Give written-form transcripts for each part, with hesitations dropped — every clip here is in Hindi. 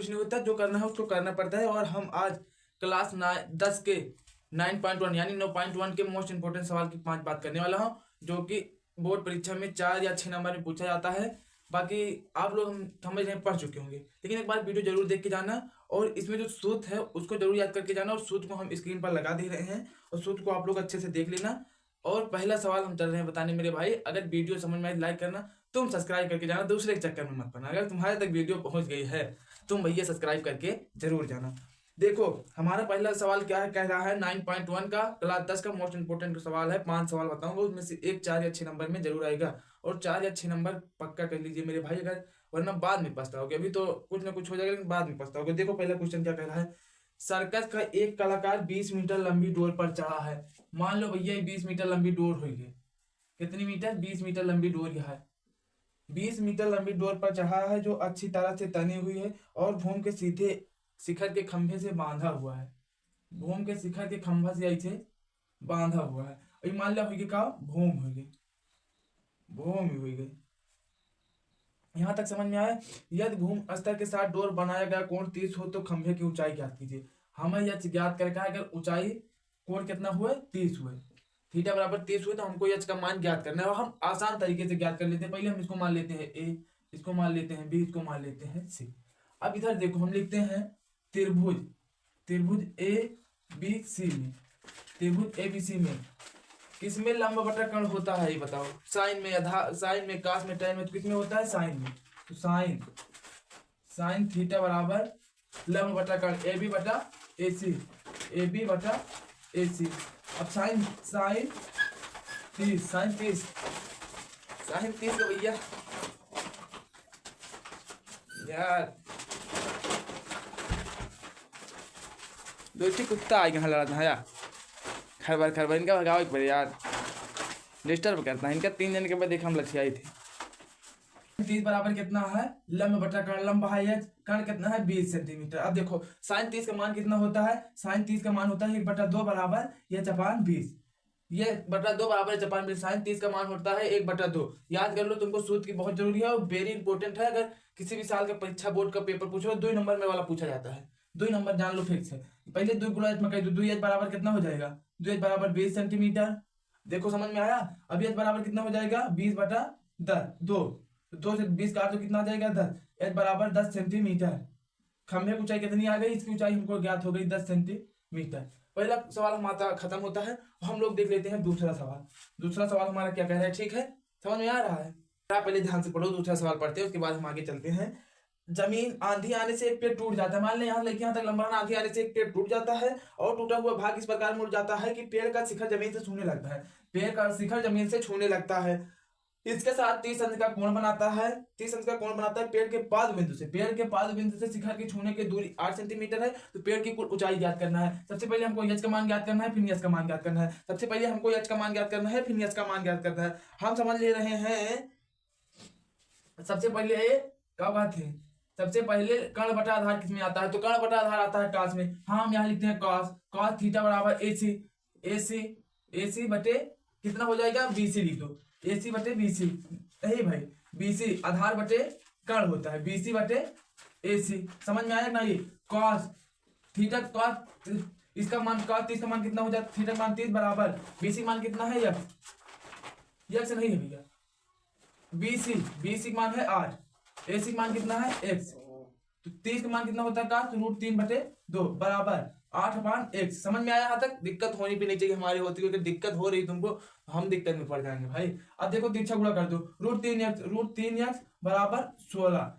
कुछ नहीं होता, जो करना है उसको करना पड़ता है। और हम आज क्लास 10 के 9.1 यानी 9.1 के मोस्ट इंपोर्टेंट सवाल की 5 बात करने वाला हूँ, जो कि बोर्ड परीक्षा में 4 या 6 नंबर में पूछा जाता है। बाकी आप लोग हम समझ रहे हैं, पढ़ चुके होंगे, लेकिन एक बार वीडियो जरूर देख के जाना और इसमें जो सूत्र है उसको जरूर याद करके जाना। और सूत्र को हम स्क्रीन पर लगा दे रहे हैं और सूत्र को आप लोग अच्छे से देख लेना। और पहला सवाल हम चल रहे हैं बताने मेरे भाई। अगर वीडियो समझ में आए लाइक करना, तुम सब्सक्राइब करके जाना, दूसरे के चक्कर में मत पड़ना। अगर तुम्हारे तक वीडियो पहुंच गई है तुम भैया सब्सक्राइब करके जरूर जाना। देखो हमारा पहला सवाल क्या है, कह रहा है 9.1 का क्लास 10 का मोस्ट इंपोर्टेंट सवाल है। 5 सवाल बताऊंगा, उसमें से एक 4 या 6 नंबर में जरूर आएगा। और 4 या 6 नंबर पक्का कर लीजिए मेरे भाई, अगर वरना बाद में पछताओगे। अभी तो कुछ ना कुछ हो जाएगा लेकिन बाद में पछताओगे। देखो पहला क्वेश्चन क्या कह रहा है, सर्कस का एक कलाकार 20 मीटर लंबी डोर पर चढ़ा है। मान लो भैया ये 20 मीटर लंबी डोर हुई है। कितनी मीटर? 20 मीटर लंबी डोर यह है। 20 मीटर लंबी डोर पर चढ़ा है जो अच्छी तरह से तनी हुई है और भूम के सीधे शिखर के खंभे से बांधा हुआ है। भूम के शिखर के खंभा से ऐसे बांधा हुआ है। और मान लिया हुई का भूम हुई गई, भूम हुई गई। यहां तक समझ में आया। यदि भूम स्तर के साथ डोर बनाया गया कोण 30 हो तो खंभे की ऊंचाई ज्ञात कीजिए। हमें यह ज्ञात करके अगर ऊंचाई कोण कितना हुआ, 30 हुए, थीटा बराबर 30 हुए, तो हमको एच का मान ज्ञात करना है। और हम आसान तरीके से ज्ञात कर लेते हैं। पहले हम इसको मान लेते हैं ए, इसको मान लेते हैं बी, इसको मान लेते हैं सी। अब इधर देखो हम लिखते हैं त्रिभुज, त्रिभुज ए बी सी में, त्रिभुज ए बी सी में किसमें लंब बटा कर्ण होता है ये बताओ। साइन में, आधा साइन में, कास में, tan में, तो किसमें होता है? साइन में। तो साइन साइन थीटा बराबर लंब बटा कर्ण ए बी बटा ए सी, ए बी बटा ए सी। अब साइन साइन 30, साइन 30, साइन 30 का भैया यार दो कुत्ता आ गया लड़ा था यार, खरबर खरबर इनका भगाओ एक बार यार, डिस्टर्ब करता है इनका। 3 दिन के बाद देखा हम लक्ष्य थे। 30 बराबर कितना है? लंब बटा कर्ण, लंब है कर्ण कितना है? 20 सेंटीमीटर। अब देखो साइन 30 का मान कितना होता है? साइन 30 का मान होता है 1/2 बराबर यह चपान 20, ये बटा 2 बराबर चपान 20। साइन 30 का मान होता है 1/2। याद कर लो, तुमको सूत्र की बहुत जरूरी है और वेरी इंपॉर्टेंट है। अगर किसी भी साल का परीक्षा बोर्ड का पेपर पूछो 2 नंबर में वाला पूछा जाता है। 2 नंबर जान लो फिक्स है। पहले 2 गुणा एच में कह दो, 2 एच बराबर कितना हो जाएगा? 2 एच बराबर 20 सेंटीमीटर। देखो समझ में आया। अब एच बराबर कितना हो जाएगा? 20/2, 2 से 20 काट तो कितना आ जाएगा? 10। एच बराबर 10 सेंटीमीटर। खंभे की ऊंचाई कितनी आ गई? इसकी ऊंचाई हमको ज्ञात हो गई 10 सेंटीमीटर। पहला सवाल हमारा खत्म होता है। हम लोग देख लेते हैं दूसरा सवाल। दूसरा सवाल हमारा क्या कह रहा है, ठीक है, समझ में आ रहा है? आप पहले ध्यान से पढ़ो, दूसरा सवाल पढ़ते हैं, उसके बाद हम आगे चलते हैं। जमीन आंधी आने से एक पेड़ टूट जाता है। मान लें यहाँ लेके यहाँ तक लंबा आंधी आने से एक पेड़ टूट जाता है और टूटा हुआ भाग इस प्रकार मुड़ जाता है कि पेड़ का शिखर जमीन से छूने लगता है। पेड़ का शिखर जमीन से छूने लगता है। इसके साथ 30 अंश का कोण बनाता है। 30 अंश का कोण बनाता है पेड़ के पाद बिंदु से। पेड़ के पाद बिंदु से शिखर की छूने की दूरी 8 सेंटीमीटर है। तो पेड़ की कुल ऊंचाई ज्ञात करना है। सबसे पहले हमको एच का मान ज्ञात करना है, फिर एच का मान ज्ञात करना है। सबसे पहले हमको एच का मान ज्ञात करना है, फिर एच का मान ज्ञात करना है। हम समझ ले रहे हैं सबसे पहले क्या बात है, सबसे पहले कर्ण बटा आधार किसमें आता है? तो कर्ण बटा आधार आता है कास में। हाँ हम यहाँ लिखते हैं कास, कास थीटा बराबर ए सी, ए सी, ए सी बटे कितना हो जाएगा? बी सी लिख दो, ए सी बटे बी सी। नहीं भाई, बी सी आधार बटे कर्ण होता है, बी सी बटे ए सी। समझ में आया ना? ये कास थीटा, कास इसका मान, कास 30 का मान कितना हो जाता? थीटा मान 30 बराबर बी सी मान कितना है? यक्स नहीं है भैया, बी सी मान है 8, ए सी मान कितना है? x। तो 30 का मान कितना होता है का? तो √3/2 बराबर 8/x। समझ में आया? यहाँ तक दिक्कत होनी भी नहीं चाहिए हमारी होती, क्योंकि दिक्कत हो रही तुमको, हम दिक्कत में पड़ जाएंगे भाई। अब देखो तिरछा गुणा कर दो, √3x बराबर 16,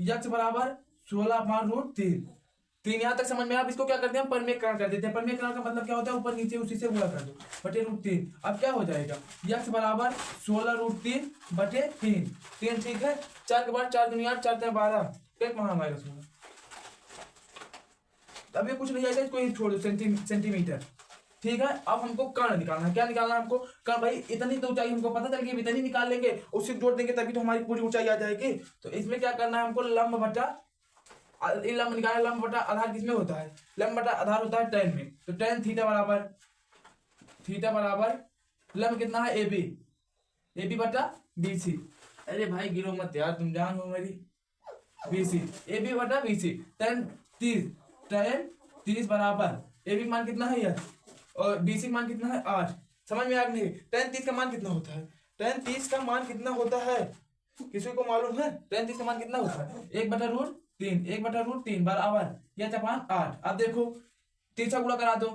यक्स बराबर 16/√3। 3 यहाँ तक समझ में। आप इसको क्या करते हैं? परमेकरण कर देते हैं। परमेकरण का मतलब क्या होता है? ऊपर नीचे उसी से गुणा कर दो बटे √3। अब क्या हो जाएगा? यक्स बराबर 16√3/3। 3 ठीक है, 4 के बाद 4 दुनिया 4 12, एक वहां आएगा 16। अब ये कुछ नहीं आएगा, इसको ही छोड़ दो, सेंटीमीटर। ठीक है, अब हमको कर्ण निकालना है। क्या निकालना है हमको? कर्ण। भाई इतनी तो ऊंचाई हमको पता चल गई, इतनी निकाल लेंगे, उससे जोड़ देंगे तभी तो हमारी पूरी ऊंचाई आ जाएगी। तो इसमें क्या करना है हमको? लंब बटा लंब निकालना। लंब बटा आधार किसमें होता है? लंब बटा आधार होता है tan में। तो tan थीटा बराबर लंब कितना है? ए बी बटा बी सी। अरे भाई गिरो मत यार, तुम जान हो मेरी। BC, AB बटा BC, tan 30 बराबर AB मान कितना है यार और BC मान कितना है 8। समझ में आ गया नहीं? tan 30 का मान कितना होता है? tan 30 का मान कितना होता है किसी को मालूम है? tan 30 का मान कितना होता है? 1/√3 बराबर यच अपान 8। अब देखो 30 गुणा करा दो,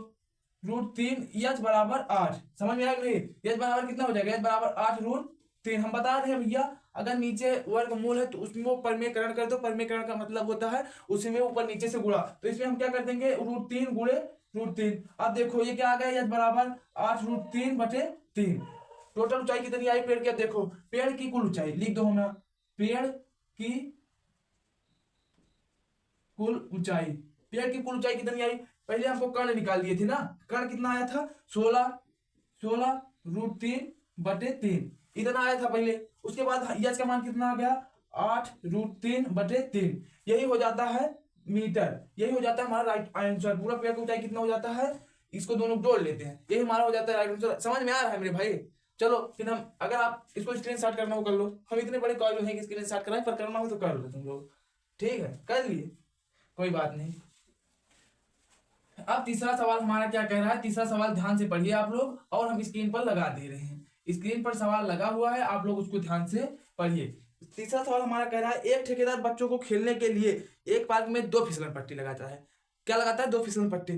√3 यच बराबर 8। समझ में आ गया नहीं? यच बराबर कितना हो जाएगा? यच बराबर 8√3। हम बता रहे हैं भैया अगर नीचे वर्गमूल है तो उसमें वो परमेकरण कर दो। परमेकरण का मतलब होता है उसी में ऊपर नीचे से गुणा। तो इसमें हम क्या कर देंगे? √3 गुणे √3। अब देखो ये क्या आ गया? यच बराबर 8√3/3। टोटल ऊंचाई कितनी आई पेड़ की? अब देखो पेड़ की कुल ऊंचाई लिख दो हम, पेड़ की कुल ऊंचाई, पेड़ की कुल ऊंचाई कितनी आई? पहले हमको कर्ण निकाल दिए थे ना, कर्ण कितना आया था? 16√3/3 इतना आया था पहले। उसके बाद यच का मान कितना आ गया? 8√3/3। यही हो जाता है मीटर, यही हो जाता है हमारा राइट आंसर। पूरा पेड़ की ऊंचाई कितना हो जाता है? इसको दोनों जोड़ लेते हैं, यही हमारा हो जाता है राइट आंसर। समझ में आ रहा है मेरे भाई? चलो फिर हम, अगर आप इसको स्क्रीनशॉट करना हो कर लो, हम इतने बड़े कॉलेज हैं कि स्क्रीनशॉट कराएं, पर करना हो तो कर लो तुम लोग। ठीक है कर लिए, कोई बात नहीं। अब तीसरा सवाल हमारा क्या कह रहा है? तीसरा सवाल ध्यान से पढ़िए आप लोग, और हम स्क्रीन पर लगा दे रहे हैं। स्क्रीन पर सवाल लगा हुआ है, आप लोग उसको ध्यान से पढ़िए। तीसरा सवाल हमारा कह रहा है एक ठेकेदार बच्चों को खेलने के लिए एक पार्क में 2 फिसलन पट्टी लगाता है। क्या लगाता है? 2 फिसलन पट्टी।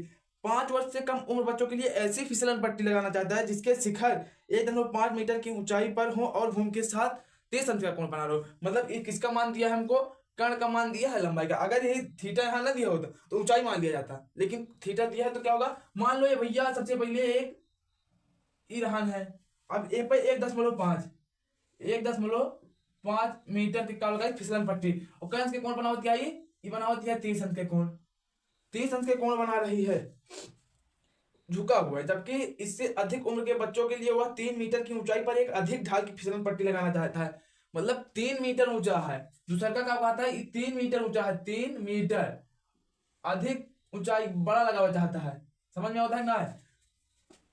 5 वर्ष से कम उम्र बच्चों के लिए ऐसी फिसलन पट्टी लगाना चाहता है जिसके शिखर 1.5 मीटर की ऊंचाई पर हो और भूमि के साथ 30 अंश का कोण बना रहो। मतलब ये किसका मान दिया है हमको? कर्ण का मान दिया है लंबाई का। अगर यही थीटा यहाँ ना दिया होता तो ऊंचाई मान लिया जाता, लेकिन थीटा दिया है तो क्या होगा? मान लो ये भैया सबसे पहले एक ईरान है, अब ए पे 1.5 मीटर की क्या लगाई? फिसलन पट्टी। और कर्ण के कोण बना होती है ये बना होती है 30 अंश के कोण। 30 अंश के कोण बना रही है, झुका हुआ है, जबकि इससे अधिक उम्र के बच्चों के लिए वह 3 मीटर की ऊंचाई पर एक अधिक ढाल की फिसलन पट्टी लगाना चाहता है। मतलब 3 मीटर ऊंचा है, दूसरा का क्या कहता है? 3 मीटर ऊंचा है, 3 मीटर अधिक ऊंचाई बड़ा लगाना चाहता है। समझ में आता है ना?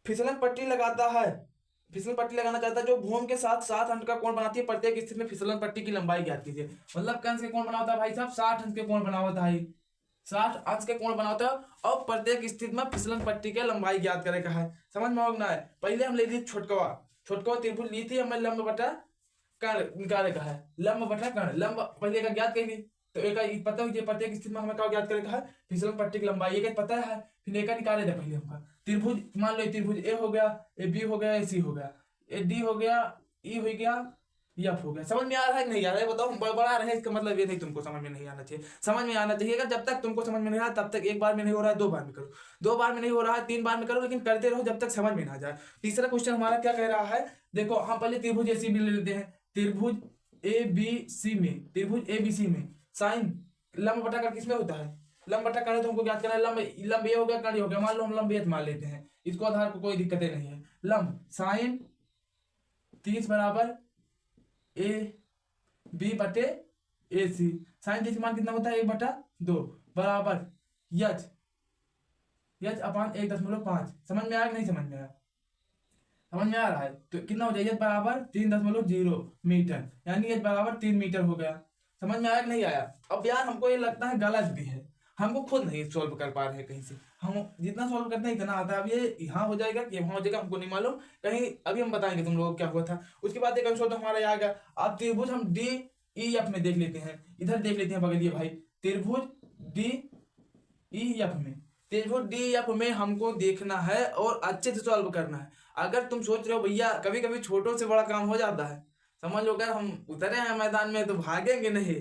फिसलन पट्टी लगाता है, फिसलन पट्टी लगाना चाहता है जो भूमि के साथ 60 अंश का कोण बनाती है। प्रत्येक स्थिति में फिसलन पट्टी की लंबाई ज्ञात कीजिए। मतलब कंस के कोण बनाता है भाई साहब? 60 अंश के कोण बना होता है, 60 अंश के कोण बनाता है और प्रत्येक स्थिति में फिसलन पट्टी की लंबाई ज्ञात करे का है। समझ में होगा है? पहले हम ले ली छोटकवा त्रिभुज ली थी हमें, लंब बटा कर्ण निकाले का है, लंब बटा कर्ण। लंब पहले का ज्ञात करेंगे तो एक पता हुई प्रत्येक स्थिति में हमें क्या ज्ञात करे का है? फिसलन पट्टी की लंबाई। एक पता है, फिर एक निकाले थे पहले हमका। त्रिभुज मान लो त्रिभुज ए हो गया, ए बी हो गया, ए सी हो गया, ए डी हो गया, ई हो गया, एफ हो गया। समझ में आ रहा है नहीं आ रहा है? बताओ। हम बड़ा रहे इसका मतलब ये नहीं तुमको समझ में नहीं आना चाहिए, समझ में आना चाहिए। जब तक तुमको समझ में नहीं आ तब तक एक बार में नहीं हो रहा है 2 बार में करो, 2 बार में नहीं हो रहा है 3 बार में करो, लेकिन करते रहो जब तक समझ में ना जाए। तीसरा क्वेश्चन हमारा क्या कह रहा है? देखो हम पहले त्रिभुज ए सी बी ले लेते हैं। त्रिभुज ए बी सी में, त्रिभुज ए बी सी में साइन लंब बटा कर्ण किसमें होता है? लंब बटा कर्ण तो हमको ज्ञात करना है। लंब ये हो गया, कर्ण हो गया। मान लो हम लंब ये मान लेते हैं, इसको आधार को कोई दिक्कतें नहीं है। लंब साइन 30 बराबर ए बी बटे ए सी। साइन 30 मान कितना होता है? 1/2 बराबर यच अपान 1.5। समझ में आया कि नहीं समझ में आया? समझ में आ रहा है? तो कितना हो जाएगा? यच बराबर 3.0 मीटर, यानी यच बराबर 3 मीटर हो गया। समझ में आया कि नहीं आया? अब यार हमको ये लगता है गलत भी है, हमको खुद नहीं सॉल्व कर पा रहे हैं कहीं से। हम जितना सॉल्व करते हैं इतना आता है। अब ये यहाँ हो जाएगा कि वहां हो जाएगा, हमको नहीं मालूम। कहीं अभी हम बताएंगे तुम लोगों को क्या हुआ था। उसके बाद एक आंसर तो हमारा आ गया। अब त्रिभुज हम डी ई एफ में देख लेते हैं, इधर देख लेते हैं बगलिए भाई। त्रिभुज डी ई एफ में, त्रिभुज डी एफ में हमको देखना है और अच्छे से सॉल्व करना है। अगर तुम सोच रहे हो भैया कभी कभी छोटों से बड़ा काम हो जाता है, समझ लो अगर हम उतरे हैं मैदान में तो भागेंगे नहीं,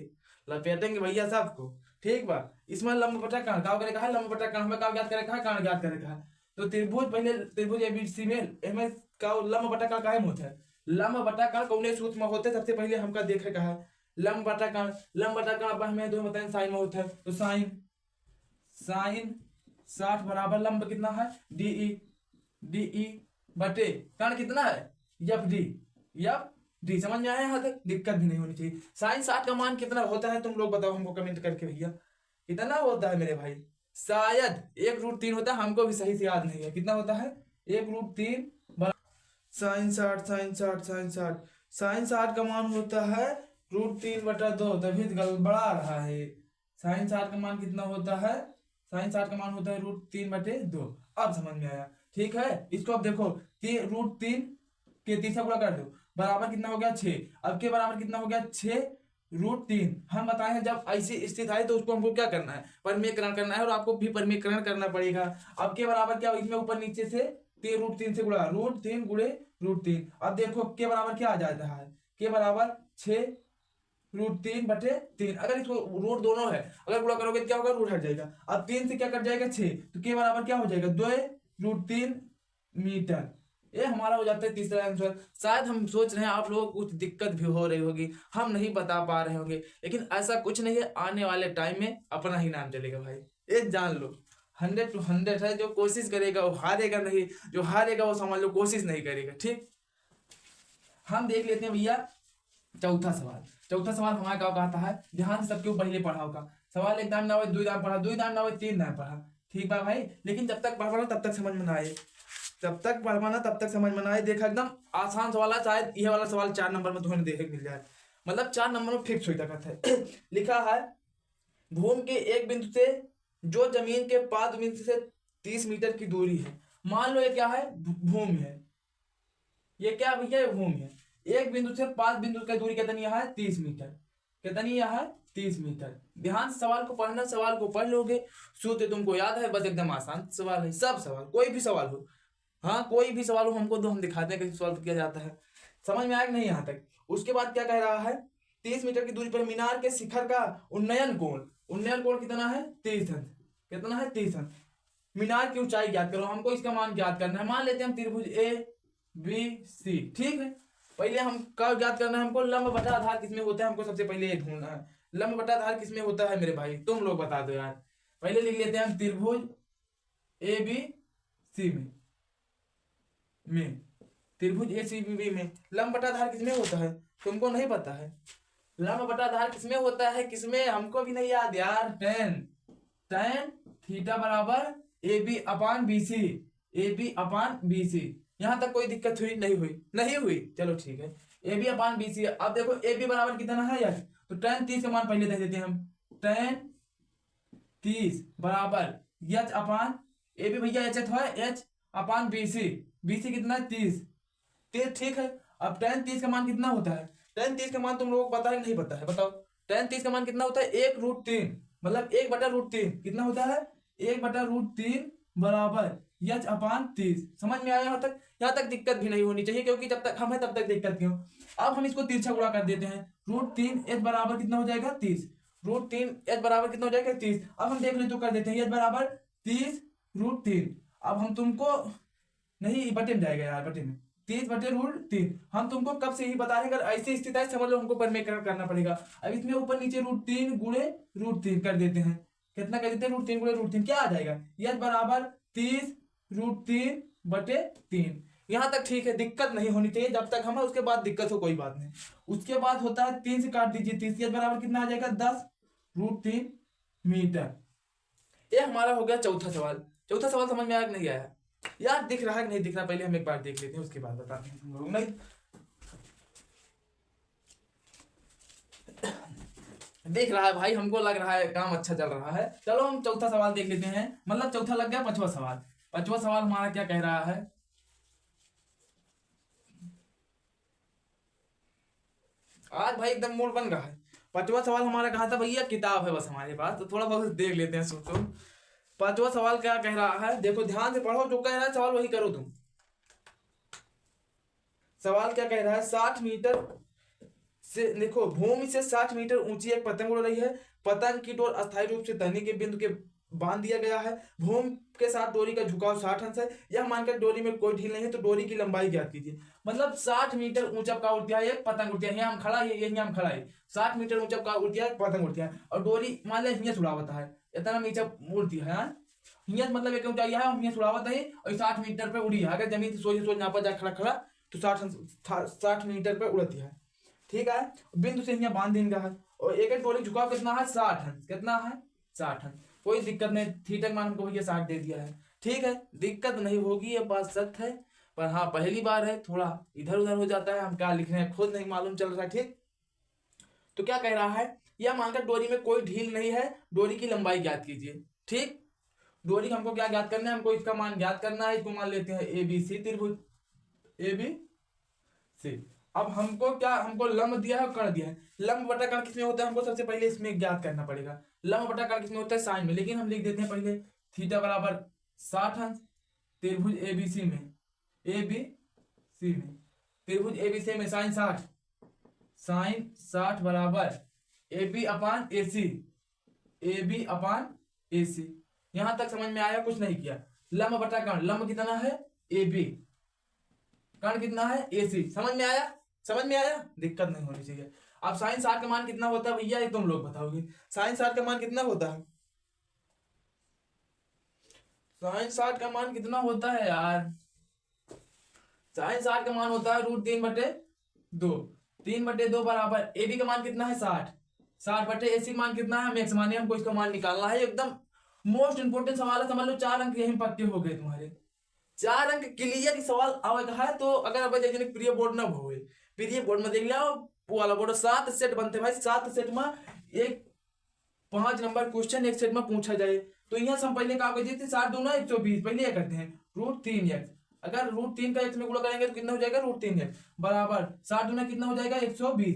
लपेटेंगे भैया सबको। ठीक बा? इसमें लंब बटा कर्ण का करेगा है, लंब बटा कर्ण हमें का ज्ञात करेगा है, कर्ण ज्ञात करेगा है। तो त्रिभुज पहले त्रिभुज एबीसी में हमें का लंब बटा कर्ण काहे में होता है? लंब बटा कर्ण कौने सूत्र में होते? सबसे पहले हमका देखेगा है लंब बटा कर्ण। लंब बटा कर्ण हमें दो बताएं साइन में होता है, तो साइन 60 बराबर लंब कितना है? डी बटे कर्ण कितना है? F D. समझ में आया? यहाँ तक दिक्कत भी नहीं होनी चाहिए। साइन 60 का मान कितना होता है तुम लोग बताओ हमको कमेंट करके भैया, कितना होता है मेरे भाई? शायद 1√3 होता है, हमको भी सही से याद नहीं है कितना होता है। 1√3 साइन 60 का मान होता है √3/2, तभी तो गड़बड़ा रहा है। साइन 60 का मान कितना होता है? साइन 60 का मान होता है √3/2। अब समझ में आया, ठीक है। इसको अब देखो, √3 के 3 से गुणा कर दो, बराबर कितना हो गया 6। अब के बराबर कितना हो गया 6√3। हम बताए हैं जब ऐसी स्थिति आई तो उसको हमको क्या करना है, परमीकरण करना है, और आपको भी परमीकरण करना पड़ेगा। अब के बराबर क्या, इसमें ऊपर नीचे से √3 से गुणा, √3 गुणे √3। अब देखो के बराबर क्या आ जाता है, के बराबर 6√3/3। अगर इसको रूट दोनों है, अगर गुणा करोगे तो क्या होगा, रूट हट जाएगा। अब 3 से क्या कट जाएगा 6, तो के बराबर क्या हो जाएगा 2√3 मीटर। ये हमारा हो जाता है तीसरा आंसर। शायद हम सोच रहे हैं आप लोगों को कुछ दिक्कत भी हो रही होगी, हम नहीं बता पा रहे होंगे, लेकिन ऐसा कुछ नहीं है। आने वाले टाइम में अपना ही नाम चलेगा भाई, ये जान लो। 100 to 100 है। जो कोशिश करेगा वो हारेगा नहीं, जो हारेगा वो समझ लो कोशिश नहीं करेगा, ठीक। हम देख लेते हैं भैया चौथा सवाल। चौथा सवाल हमारा क्या कहता है, ध्यान से सबके पहले पढ़ा होगा सवाल। एक दाम ना हो, 2 दाम पढ़ा, 2 दाम ना हो, 3 दाम पढ़ा, ठीक है भाई। लेकिन जब तक पढ़वाना तब तक समझ में ना आए, जब तक पढ़वाना तब तक समझ में ना आए। देखा एकदम आसान सवाल है, शायद यह वाला सवाल 4 नंबर में तुम्हें देखे मिल जाए, मतलब 4 नंबर में फिक्स हो तक है। लिखा है भूमि के एक बिंदु से जो जमीन के पाद बिंदु से 30 मीटर की दूरी है। मान लो ये क्या है, भूमि है, ये क्या भैया, ये भूमि है। एक बिंदु से 5 बिंदु की दूरी कितनी है, 30 मीटर। कितनी है, 30 मीटर। ध्यान से सवाल को पढ़ना, सवाल को पढ़ लोगे, सूत्र तुमको याद है, बस एकदम आसान सवाल है। सब सवाल, कोई भी सवाल हो, हाँ कोई भी सवाल हो हमको दो, हम दिखाते हैं कैसे सॉल्व किया जाता है। समझ में आया कि नहीं यहाँ तक। उसके बाद क्या कह रहा है, 30 मीटर की दूरी पर मीनार के शिखर का उन्नयन कोण कितना है, 30 अंश। कितना है, 30 अंश। मीनार की ऊंचाई ज्ञात करो, हमको इसका मान ज्ञात करना है। मान लेते हैं हम त्रिभुज ABC, ठीक है। पहले हम क्या ज्ञात करना है, हमको लंब बटा आधार किसमें होता है, हमको सबसे पहले ये ढूंढना है। लंब बटा आधार किसमें होता है मेरे भाई, तुम लोग बता दो यार। पहले लिख लेते हैं हम त्रिभुज ABC में त्रिभुज ACB में लंब बटा आधार किसमें होता है, तुमको नहीं पता है। लंब बटा आधार किसमें होता है, किसमें, हमको भी नहीं याद यार। tan थीटा बराबर AB/BC। यहां तक कोई दिक्कत हुई, नहीं हुई, नहीं हुई, चलो ठीक है। AB/BC। अब देखो AB बराबर कितना है यार, तो tan 30 का मान पहले दे देते हैं हम। tan 30 बराबर AB भैया H है, H/BC। BC कितना है, 30, ठीक है। अब tan 30 का मान कितना होता है, tan 30 का मान तुम लोगों को पता है नहीं पता है, बताओ। tan 30 का मान कितना होता है, 1√3, मतलब 1/√3 कितना होता है, 1/√3 बराबर H/30। समझ में आया यहाँ तक। यहाँ तक दिक्कत भी नहीं होनी चाहिए, क्योंकि जब तक हम है तब तक दिक्कत क्यों। अब हम इसको तिरछा गुणा कर देते हैं। √3 H बराबर कितना हो जाएगा, 30। √3 H बराबर कितना हो जाएगा, 30। अब हम देख ले तो कर देते हैं, H बराबर 30√3। अब हम तुमको नहीं, बटे में जाएगा यार, बटे में 30/√3। हम तुमको कब से ही बता रहे हैं, अगर ऐसी स्थिति है समझ लो हमको परमीकरण करना पड़ेगा। अब इसमें ऊपर नीचे √3 गुणे √3 कर देते हैं। कितना कर देते हैं, √3 गुणे √3 क्या आ जाएगा, H बराबर 30√3/3। यहाँ तक ठीक है, दिक्कत नहीं होनी चाहिए जब तक हम, उसके बाद दिक्कत हो कोई बात नहीं। उसके बाद होता है 3 से काट दीजिए 30, H बराबर कितना आ जाएगा, 10√3 मीटर। ये हमारा हो गया चौथा सवाल। चौथा सवाल समझ में आया कि नहीं आया यार, दिख रहा है कि नहीं दिख रहा, पहले हम एक बार देख लेते हैं, उसके बाद बताते हैं तुम लोग। नहीं देख रहा है भाई, हमको लग रहा है काम अच्छा चल रहा है। चलो हम चौथा सवाल देख लेते हैं, मतलब चौथा लग गया, पांचवा सवाल। पांचवा सवाल हमारा क्या कह रहा है, आज भाई एकदम मूड बन रहा है। पांचवा सवाल हमारा कहा था भैया, किताब है बस हमारे पास, तो थोड़ा बहुत देख लेते हैं, सोचो। पांचवा सवाल क्या कह रहा है, देखो ध्यान से पढ़ो, जो कह रहा है सवाल वही करो तुम। सवाल क्या कह रहा है, 60 मीटर से, देखो भूमि से 60 मीटर ऊंची एक पतंग उड़ रही है। पतंग की डोर अस्थायी रूप से तनी के बिंदु के बांध दिया गया है। भूमि के साथ डोरी का झुकाव 60 अंश है। यह मानकर डोरी में कोई ढील नहीं है तो डोरी की लंबाई ज्ञात कीजिए। मतलब 60 मीटर ऊंचा का उड़ती है एक पतंग उड़ती है, यहाँ हम खड़ा है, यही हम खड़ा है, 60 मीटर ऊंचा का उड़ती है पतंग उड़ती है, और डोरी मान लिया हिंस उड़ावत है, इतना नीचे उड़ती है। हिंस मतलब एक ऊंचाई है, हिंस उड़ावत है और 60 मीटर पे उड़ी है। अगर जमीन से सोच नापा जाए खड़ा खड़ा तो 60 मीटर पे उड़ती है, ठीक है। बिंदु से यहाँ बांध देंगे है, और एक डोरी झुकाव कितना है, 60 अंश। कितना है, 60 अंश। कोई दिक्कत नहीं, थीटा का मान हमको भैया 60 दे दिया है, ठीक है, दिक्कत नहीं होगी, ये बात सत्य है। पर हाँ पहली बार है, थोड़ा इधर उधर हो जाता है, हम क्या लिख रहे हैं खुद नहीं मालूम चल रहा है, ठीक। तो क्या कह रहा है, यह मानकर डोरी में कोई ढील नहीं है, डोरी की लंबाई ज्ञात कीजिए। ठीक, डोरी हमको क्या ज्ञात करना है, हमको इसका मान ज्ञात करना है। इसको मान लेते हैं ABC त्रिभुज ABC। अब हमको क्या, हमको लंब दिया है और कर्ण दिया है। लंब बटा कर्ण किसमें होता है, हमको सबसे पहले इसमें ज्ञात करना पड़ेगा। लंब बटा कर्ण किसमें होता है, साइन में। लेकिन हम लिख देते हैं पहले थीटा बराबर 60 अंश त्रिभुज ABC में, ABC में त्रिभुज ABC में साइन 60 बराबर AB अपान AC। यहां तक समझ में आया, कुछ नहीं किया। लंब बटा कर्ण, लंब कितना है AB, कर्ण कितना है AC। समझ में आया, समझ में आया, दिक्कत नहीं होनी चाहिए। अब साइन 60 का मान कितना होता है भैया, ये तुम लोग बताओगे। साइन 60 का मान कितना होता है, साइन 60 का मान कितना होता है यार, साइन 60 का मान होता है √3/2। 3/2 बराबर AB का मान कितना है 60 बटे AC मान कितना है, मैक्स माने हमको इसका मान निकालना है। एकदम मोस्ट इंपोर्टेंट सवाल है, समझ लो 4 अंक यहीं पक्के हो गए तुम्हारे। 4 अंक क्लियर सवाल आवेगा है। तो अगर अब प्रिय बोर्ड ना हो, प्रिय बोर्ड में देख लिया वो वाला बोर्ड 7 सेट बनते भाई, 7 सेट में एक 5 नंबर क्वेश्चन एक सेट में पूछा जाए। तो यहाँ से हम पहले क्या करते थे, 7 दूना 120, पहले ये करते हैं √3x। अगर √3 का x में गुणा करेंगे तो कितना हो जाएगा, √3x बराबर 7 दूना कितना हो जाएगा 120।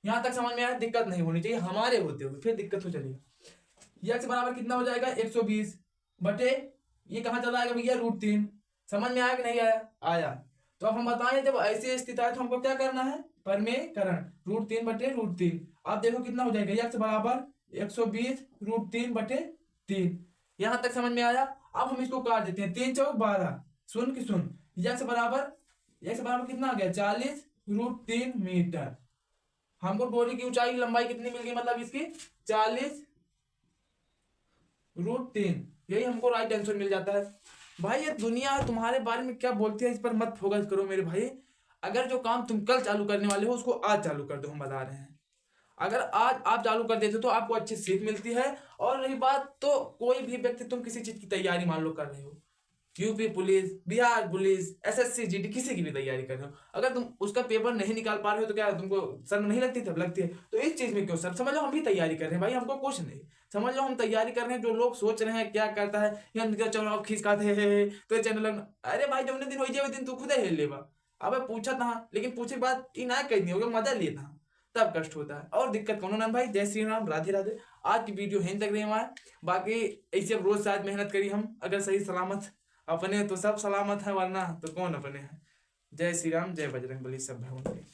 यहाँ तक समझ में आया, दिक्कत नहीं होनी चाहिए हमारे होते हुए, फिर दिक्कत हो चलेगी। x बराबर कितना हो जाएगा 120 बटे ये कहाँ चला आएगा भैया √3। समझ में आया कि नहीं आया, आया। तो अब हम बताएं जब ऐसी स्थिति है तो हमको क्या करना है, परमेकरण √3/√3। अब देखो कितना हो जाएगा, x बराबर 120 √3/3। यहां तक समझ में आया। अब हम इसको काट देते हैं, 3 चौक 12, शून्य की शून्य। x बराबर कितना आ गया 40 √3 मीटर। हमको डोरी की ऊंचाई लंबाई कितनी मिल गई, मतलब इसकी 40 √3। यही हमको राइट आंसर मिल जाता है। भाई ये दुनिया तुम्हारे बारे में क्या बोलती है, इस पर मत फोकस करो मेरे भाई। अगर जो काम तुम कल चालू करने वाले हो उसको आज चालू कर दो, हम बता रहे हैं। अगर आज आप चालू कर देते हो तो आपको अच्छी सीख मिलती है। और रही बात, तो कोई भी व्यक्ति, तुम किसी चीज की तैयारी मान लो कर रहे हो, UP police, Bihar police, SSC GD किसी की भी तैयारी कर रहे हो, अगर तुम उसका पेपर नहीं निकाल पा रहे हो तो क्या तुमको शर्म नहीं लगती, तब लगती है। तो इस चीज में क्यों सर, समझ लो हम भी तैयारी कर रहे हैं भाई, हमको कुछ नहीं। समझ लो हम तैयारी कर रहे हैं, जो लोग सोच रहे हैं क्या करता है या चलो खींच खाते हैं तो चैनल। अरे भाई जब दिन हो जाए दिन तू खुद हिल लेवा। अब पूछा था, लेकिन पूछे के बाद ना कही नहीं होगा, मजा लिए था, तब कष्ट होता है और दिक्कत कौन ना भाई। जय श्री राम, राधे राधे। आज की वीडियो यहीं तक रही हमारे, बाकी ऐसे अब रोज शायद मेहनत करी हम, अगर सही सलामत अपने तो सब सलामत है, वरना तो कौन अपने हैं। जय श्री राम, जय बजरंग बली, सब भगवान।